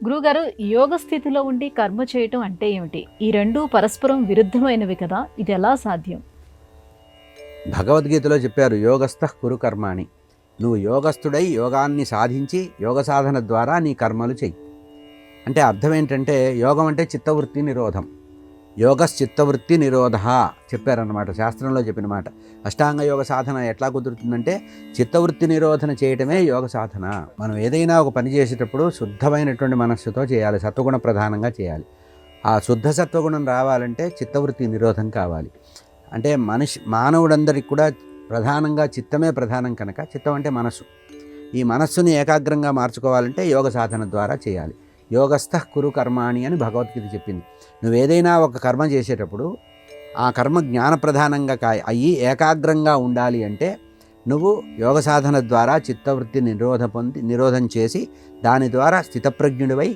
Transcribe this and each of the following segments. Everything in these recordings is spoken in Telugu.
గురువుగారు, యోగ స్థితిలో ఉండి కర్మ చేయటం అంటే ఏమిటి? ఈ రెండూ పరస్పరం విరుద్ధమైనవి కదా! ఇది ఎలా సాధ్యం? భగవద్గీతలో చెప్పారు, యోగస్థః కురు కర్మాణి. నువ్వు యోగస్థుడై యోగాన్ని సాధించి యోగ సాధన ద్వారా నీ కర్మలు చెయ్యి. అంటే అర్థం ఏంటంటే, యోగం అంటే చిత్తవృత్తి నిరోధం. యోగశ్చిత్తవృత్తి నిరోధ చెప్పారన్నమాట, శాస్త్రంలో చెప్పిన మాట. అష్టాంగ యోగ సాధన ఎట్లా కుదురుతుందంటే, చిత్తవృత్తి నిరోధన చేయటమే యోగ సాధన. మనం ఏదైనా ఒక పని చేసేటప్పుడు శుద్ధమైనటువంటి మనస్సుతో చేయాలి, సత్వగుణ ప్రధానంగా చేయాలి. ఆ శుద్ధ సత్వగుణం రావాలంటే చిత్తవృత్తి నిరోధం కావాలి. అంటే మానవుడందరికి కూడా ప్రధానంగా చిత్తమే ప్రధానం కనుక, చిత్తం అంటే మనస్సు. ఈ మనస్సుని ఏకాగ్రంగా మార్చుకోవాలంటే యోగ సాధన ద్వారా చేయాలి. యోగస్థః కురు కర్మాణి అని భగవద్గీత చెప్పింది. నువ్వేదైనా ఒక కర్మ చేసేటప్పుడు ఆ కర్మ జ్ఞాన ప్రధానంగా అయ్యి ఏకాగ్రంగా ఉండాలి అంటే నువ్వు యోగ సాధన ద్వారా చిత్తవృత్తి నిరోధం చేసి దాని ద్వారా స్థితప్రజ్ఞుడివై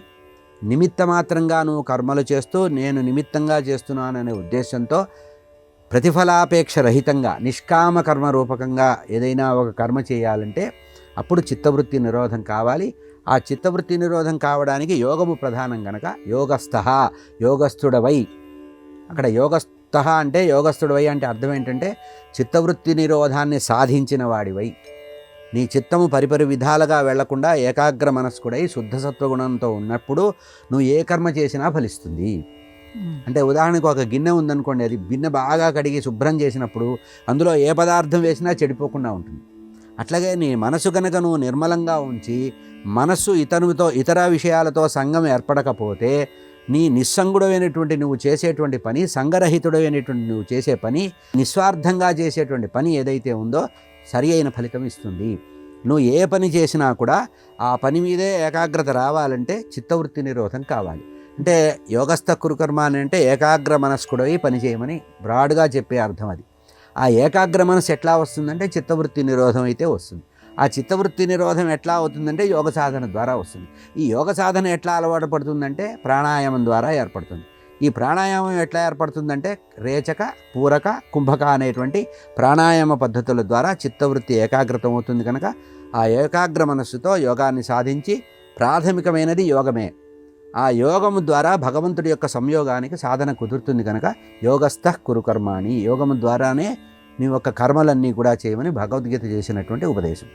నిమిత్త మాత్రంగా నువ్వు కర్మలు చేస్తూ నేను నిమిత్తంగా చేస్తున్నాననే ఉద్దేశంతో ప్రతిఫలాపేక్ష రహితంగా నిష్కామ కర్మ రూపకంగా ఏదైనా ఒక కర్మ చేయాలంటే అప్పుడు చిత్తవృత్తి నిరోధం కావాలి. ఆ చిత్తవృత్తి నిరోధం కావడానికి యోగము ప్రధానం గనక యోగస్థః, యోగస్థుడవై. అక్కడ యోగస్థః అంటే యోగస్థుడవై అంటే అర్థం ఏంటంటే, చిత్తవృత్తి నిరోధాన్ని సాధించిన వాడివై, నీ చిత్తము పరిపరి విధాలుగా వెళ్లకుండా ఏకాగ్ర మనస్కుడై శుద్ధ సత్వగుణంతో ఉన్నప్పుడు నువ్వు ఏ కర్మ చేసినా ఫలిస్తుంది. అంటే ఉదాహరణకు ఒక గిన్నె ఉందనుకోండి, అది గిన్నె బాగా కడిగి శుభ్రం చేసినప్పుడు అందులో ఏ పదార్థం వేసినా చెడిపోకుండా ఉంటుంది. అట్లాగే నీ మనసు కనుక నువ్వు నిర్మలంగా ఉంచి, మనస్సు ఇతర విషయాలతో సంగం ఏర్పడకపోతే నీ నిస్సంగుడమైనటువంటి నువ్వు చేసేటువంటి పని, సంగరహితుడమైనటువంటి నువ్వు చేసే పని, నిస్వార్థంగా చేసేటువంటి పని ఏదైతే ఉందో సరి అయిన ఫలితం ఇస్తుంది. నువ్వు ఏ పని చేసినా కూడా ఆ పని మీదే ఏకాగ్రత రావాలంటే చిత్తవృత్తి నిరోధం కావాలి. అంటే యోగస్థ కురుకర్మ అని అంటే ఏకాగ్ర మనస్కుడై పని చేయమని బ్రాడ్గా చెప్పే అర్థం అది. ఆ ఏకాగ్ర మనసు ఎట్లా వస్తుందంటే చిత్తవృత్తి నిరోధం అయితే వస్తుంది. ఆ చిత్తవృత్తి నిరోధం ఎట్లా అవుతుందంటే యోగ సాధన ద్వారా వస్తుంది. ఈ యోగ సాధన ఎట్లా అలవాటు పడుతుందంటే ప్రాణాయామం ద్వారా ఏర్పడుతుంది. ఈ ప్రాణాయామం ఎట్లా ఏర్పడుతుందంటే రేచక, పూరక, కుంభక అనేటువంటి ప్రాణాయామ పద్ధతుల ద్వారా చిత్తవృత్తి ఏకాగ్రతం అవుతుంది. కనుక ఆ ఏకాగ్ర మనస్సుతో యోగాన్ని సాధించి ప్రాథమికమైనది యోగమే. ఆ యోగము ద్వారా భగవంతుడి యొక్క సంయోగానికి సాధన కుదురుతుంది. కనుక యోగస్థః కురు కర్మాణి, యోగము ద్వారానే నీ యొక్క కర్మలన్నీ కూడా చేయమని భగవద్గీత చేసినటువంటి ఉపదేశం.